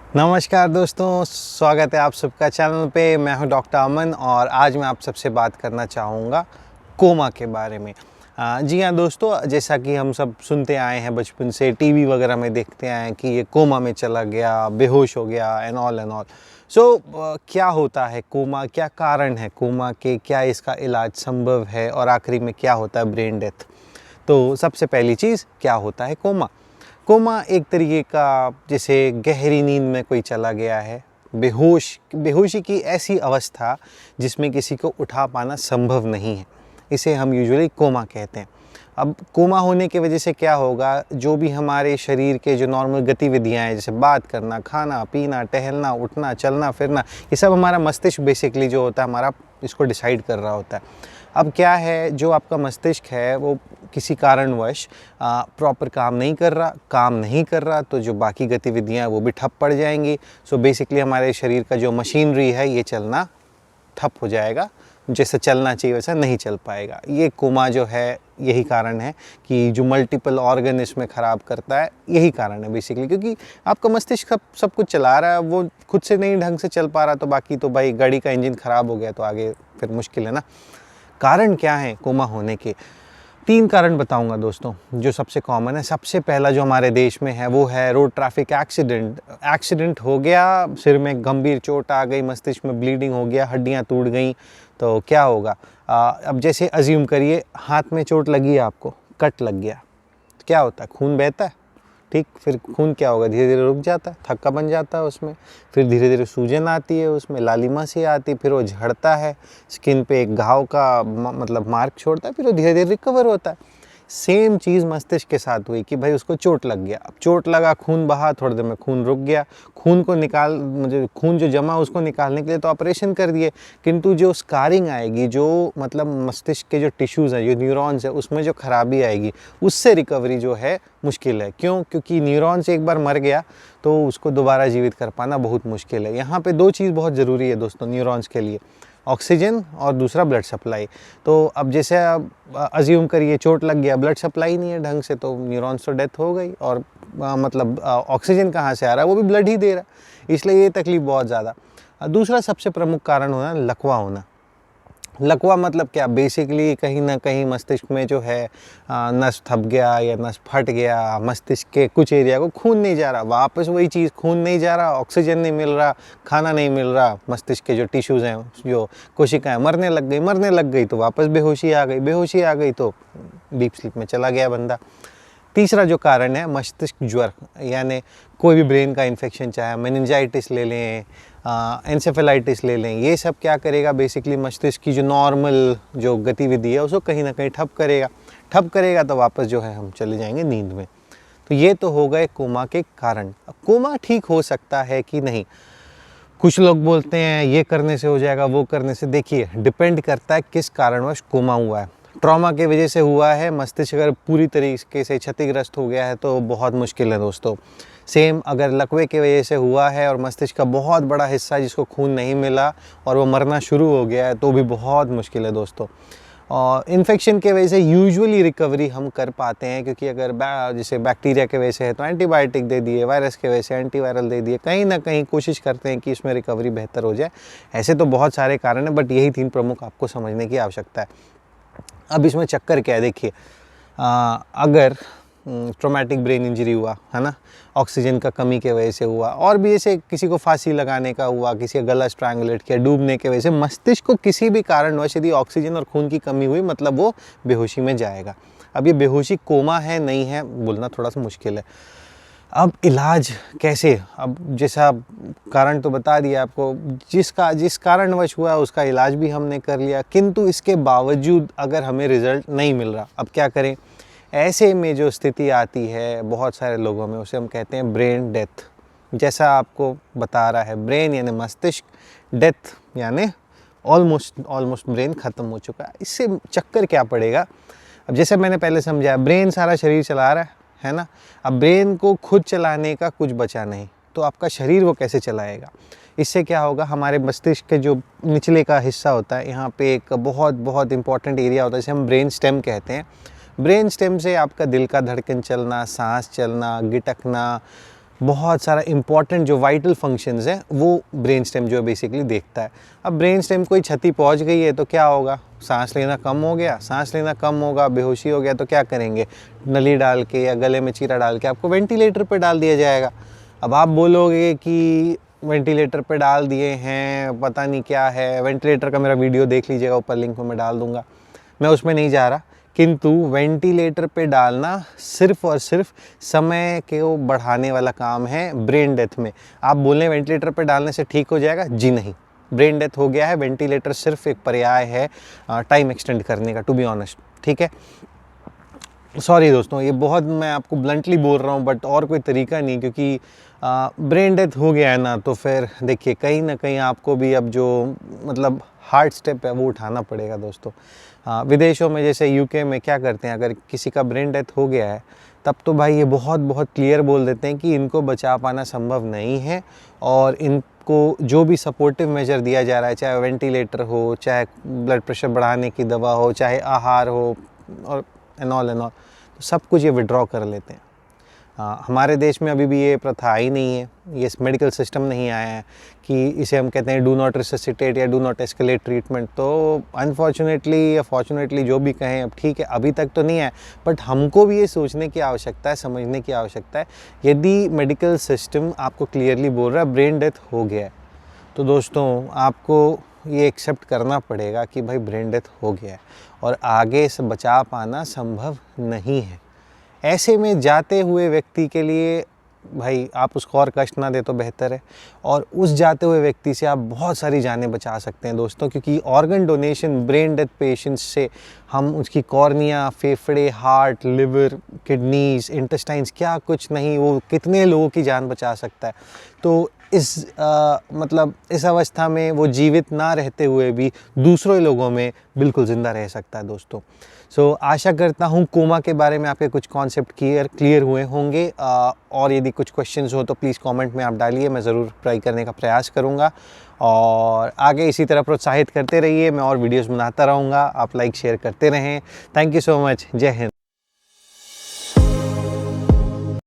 नमस्कार दोस्तों, स्वागत है आप सबका चैनल पे। मैं हूं डॉक्टर अमन और आज मैं आप सबसे बात करना चाहूँगा कोमा के बारे में। जी हाँ दोस्तों, जैसा कि हम सब सुनते आए हैं बचपन से, टीवी वगैरह में देखते आए हैं कि ये कोमा में चला गया, बेहोश हो गया एंड ऑल एंड ऑल। सो क्या होता है कोमा, क्या कारण है कोमा के, क्या इसका इलाज संभव है और आखिरी में क्या होता है ब्रेन डेथ। तो सबसे पहली चीज़, क्या होता है कोमा। कोमा एक तरीके का जैसे गहरी नींद में कोई चला गया है, बेहोशी की ऐसी अवस्था जिसमें किसी को उठा पाना संभव नहीं है, इसे हम यूजुअली कोमा कहते हैं। अब कोमा होने की वजह से क्या होगा, जो भी हमारे शरीर के जो नॉर्मल गतिविधियां हैं, जैसे बात करना, खाना पीना, टहलना, उठना, चलना फिरना, ये सब हमारा मस्तिष्क बेसिकली जो होता है हमारा, इसको डिसाइड कर रहा होता है। अब क्या है, जो आपका मस्तिष्क है वो किसी कारणवश प्रॉपर काम नहीं कर रहा तो जो बाकी गतिविधियां हैं वो भी ठप पड़ जाएंगी। सो बेसिकली हमारे शरीर का जो मशीनरी है ये चलना ठप हो जाएगा, जैसे चलना चाहिए वैसा नहीं चल पाएगा। ये कोमा जो है यही कारण है कि जो मल्टीपल ऑर्गन इसमें ख़राब करता है, यही कारण है बेसिकली, क्योंकि आपका मस्तिष्क सब कुछ चला रहा है, वो खुद से नहीं ढंग से चल पा रहा तो बाकी तो भाई गाड़ी का इंजन ख़राब हो गया तो आगे फिर मुश्किल है ना। कारण क्या है कोमा होने के? 3 कारण बताऊंगा दोस्तों, जो सबसे कॉमन है। सबसे पहला जो हमारे देश में है वो है रोड ट्रैफिक एक्सीडेंट हो गया, सिर में गंभीर चोट आ गई, मस्तिष्क में ब्लीडिंग हो गया, हड्डियां टूट गई, तो क्या होगा। अब जैसे अज्यूम करिए हाथ में चोट लगी है, आपको कट लग गया, तो क्या होता है, खून बहता है, ठीक। फिर खून क्या होगा, धीरे धीरे रुक जाता है, थक्का बन जाता है उसमें, फिर धीरे धीरे सूजन आती है, उसमें लालिमा सी आती है, फिर वो झड़ता है, स्किन पे एक घाव का मतलब मार्क छोड़ता है, फिर वो धीरे धीरे रिकवर होता है। सेम चीज़ मस्तिष्क के साथ हुई कि भाई उसको चोट लग गया, अब चोट लगा, खून बहा, थोड़ी देर में खून रुक गया, खून जो जमा उसको निकालने के लिए तो ऑपरेशन कर दिए, किंतु जो स्कारिंग आएगी, जो मतलब मस्तिष्क के जो टिश्यूज़ हैं, जो न्यूरॉन्स है, उसमें जो खराबी आएगी, उससे रिकवरी जो है मुश्किल है। क्यों? क्योंकि न्यूरॉन्स एक बार मर गया तो उसको दोबारा जीवित कर पाना बहुत मुश्किल है। यहाँ पे 2 चीज़ बहुत ज़रूरी है दोस्तों न्यूरॉन्स के लिए, ऑक्सीजन और दूसरा ब्लड सप्लाई। तो अब जैसे आप अज्यूम करिए चोट लग गया, ब्लड सप्लाई नहीं है ढंग से, तो न्यूरॉन्स तो डेथ हो गई, और मतलब ऑक्सीजन कहाँ से आ रहा है, वो भी ब्लड ही दे रहा है, इसलिए ये तकलीफ बहुत ज़्यादा। दूसरा सबसे प्रमुख कारण होना लकवा होना। लकवा मतलब क्या, बेसिकली कहीं ना कहीं मस्तिष्क में जो है नस थप गया या नस फट गया, मस्तिष्क के कुछ एरिया को खून नहीं जा रहा, वापस वही चीज़, खून नहीं जा रहा, ऑक्सीजन नहीं मिल रहा, खाना नहीं मिल रहा, मस्तिष्क के जो टिश्यूज़ हैं, जो कोशिकाएं मरने लग गई तो वापस बेहोशी आ गई तो डीप स्लीप में चला गया बंदा। तीसरा जो कारण है मस्तिष्क ज्वर, यानी कोई भी ब्रेन का इन्फेक्शन, चाहे मेनिंजाइटिस ले लें, एंसेफेलाइटिस ले लें, ये सब क्या करेगा, बेसिकली मस्तिष्क की जो नॉर्मल जो गतिविधि है उसको कहीं ना कहीं ठप करेगा तो वापस जो है हम चले जाएंगे नींद में। तो ये तो हो गए कोमा के कारण। कोमा ठीक हो सकता है कि नहीं, कुछ लोग बोलते हैं ये करने से हो जाएगा, वो करने से। देखिए, डिपेंड करता है किस कारणवश कोमा हुआ है। ट्रॉमा के वजह से हुआ है, मस्तिष्क अगर पूरी तरीके से क्षतिग्रस्त हो गया है तो बहुत मुश्किल है दोस्तों। सेम अगर लकवे की वजह से हुआ है और मस्तिष्क का बहुत बड़ा हिस्सा जिसको खून नहीं मिला और वो मरना शुरू हो गया है तो भी बहुत मुश्किल है दोस्तों। और इन्फेक्शन के वजह से यूजुअली रिकवरी हम कर पाते हैं, क्योंकि अगर जैसे बैक्टीरिया के वजह से है तो एंटीबायोटिक दे दिए, वायरस के वजह से एंटीवायरल दे दिए, कहीं ना कहीं कोशिश करते हैं कि इसमें रिकवरी बेहतर हो जाए। ऐसे तो बहुत सारे कारण हैं, बट यही 3 प्रमुख आपको समझने की आवश्यकता है। अब इसमें चक्कर क्या है, देखिए, अगर ट्रॉमेटिक ब्रेन इंजरी हुआ है ना, ऑक्सीजन का कमी के वजह से हुआ, और भी ऐसे किसी को फांसी लगाने का हुआ, किसी का गला स्ट्रैंगुलेट किया, डूबने के वजह से, मस्तिष्क को किसी भी कारणवश यदि ऑक्सीजन और खून की कमी हुई, मतलब वो बेहोशी में जाएगा। अब ये बेहोशी कोमा है नहीं है बोलना थोड़ा सा मुश्किल है। अब इलाज कैसे, अब जैसा कारण तो बता दिया आपको, जिस कारणवश हुआ उसका इलाज भी हमने कर लिया, किंतु इसके बावजूद अगर हमें रिज़ल्ट नहीं मिल रहा, अब क्या करें। ऐसे में जो स्थिति आती है बहुत सारे लोगों में, उसे हम कहते हैं ब्रेन डेथ। जैसा आपको बता रहा है, ब्रेन यानी मस्तिष्क, डेथ यानी ऑलमोस्ट ब्रेन ख़त्म हो चुका है। इससे चक्कर क्या पड़ेगा, अब जैसे मैंने पहले समझाया, ब्रेन सारा शरीर चला रहा है ना। अब ब्रेन को खुद चलाने का कुछ बचा नहीं, तो आपका शरीर वो कैसे चलाएगा। इससे क्या होगा, हमारे मस्तिष्क के जो निचले का हिस्सा होता है, यहाँ पे एक बहुत इंपॉर्टेंट एरिया होता है जिसे हम ब्रेन स्टेम कहते हैं। ब्रेन स्टेम से आपका दिल का धड़कन चलना, सांस चलना, गिटकना, बहुत सारा इंपॉर्टेंट जो वाइटल फंक्शंस हैं वो ब्रेन स्टेम जो है बेसिकली देखता है। अब ब्रेन स्टेम कोई क्षति पहुंच गई है तो क्या होगा, सांस लेना कम हो गया, सांस लेना कम होगा, बेहोशी हो गया तो क्या करेंगे, नली डाल के या गले में चीरा डाल के आपको वेंटिलेटर पे डाल दिया जाएगा। अब आप बोलोगे कि वेंटिलेटर पे डाल दिए हैं, पता नहीं क्या है, वेंटिलेटर का मेरा वीडियो देख लीजिएगा, ऊपर लिंक में मैं डाल दूंगा, मैं उसमें नहीं जा रहा। किंतु वेंटिलेटर पे डालना सिर्फ और सिर्फ समय को बढ़ाने वाला काम है ब्रेन डेथ में। आप बोलें वेंटिलेटर पे डालने से ठीक हो जाएगा, जी नहीं, ब्रेन डेथ हो गया है, वेंटिलेटर सिर्फ एक पर्याय है टाइम एक्सटेंड करने का, टू बी ऑनेस्ट, ठीक है। सॉरी दोस्तों, ये बहुत मैं आपको ब्लंटली बोल रहा हूँ, बट और कोई तरीका नहीं, क्योंकि ब्रेन डेथ हो गया है ना, तो फिर देखिए कहीं ना कहीं आपको भी अब जो मतलब हार्ड स्टेप है वो उठाना पड़ेगा दोस्तों। विदेशों में जैसे यूके में क्या करते हैं, अगर किसी का ब्रेन डेथ हो गया है तब तो भाई ये बहुत बहुत क्लियर बोल देते हैं कि इनको बचा पाना संभव नहीं है, और इनको जो भी सपोर्टिव मेजर दिया जा रहा है, चाहे वेंटिलेटर हो, चाहे ब्लड प्रेशर बढ़ाने की दवा हो, चाहे आहार हो, और एंड ऑल, तो सब कुछ ये विड्रॉ कर लेते हैं। हमारे देश में अभी भी ये प्रथा आई नहीं है, ये मेडिकल सिस्टम नहीं आया है कि इसे हम कहते हैं डू नॉट रिससिटेट या डू नॉट एस्केलेट ट्रीटमेंट। तो अनफॉर्चुनेटली या फॉर्चुनेटली जो भी कहें, अब ठीक है अभी तक तो नहीं है, बट हमको भी ये सोचने की आवश्यकता है, समझने की आवश्यकता है। यदि मेडिकल सिस्टम आपको क्लियरली बोल रहा है ब्रेन डेथ हो गया है, तो दोस्तों आपको ये एक्सेप्ट करना पड़ेगा कि भाई ब्रेन डेथ हो गया है और आगे से बचा पाना संभव नहीं है। ऐसे में जाते हुए व्यक्ति के लिए भाई आप उसको और कष्ट ना दे तो बेहतर है, और उस जाते हुए व्यक्ति से आप बहुत सारी जानें बचा सकते हैं दोस्तों, क्योंकि organ donation brain death patients से हम उसकी कॉर्निया, फेफड़े, हार्ट, लिवर, किडनीज, इंटेस्टाइन्स, क्या कुछ नहीं, वो कितने लोगों की जान बचा सकता है। तो इस मतलब इस अवस्था में वो जीवित ना रहते हुए भी दूसरों लोगों में बिल्कुल ज़िंदा रह सकता है दोस्तों। सो आशा करता हूँ कोमा के बारे में आपके कुछ कॉन्सेप्ट क्लियर हुए होंगे, और यदि कुछ क्वेश्चंस हो तो प्लीज़ कमेंट में आप डालिए, मैं ज़रूर ट्राई करने का प्रयास करूँगा, और आगे इसी तरह प्रोत्साहित करते रहिए, मैं और वीडियोस बनाता रहूँगा, आप लाइक शेयर करते रहें। थैंक यू सो मच, जय हिंद।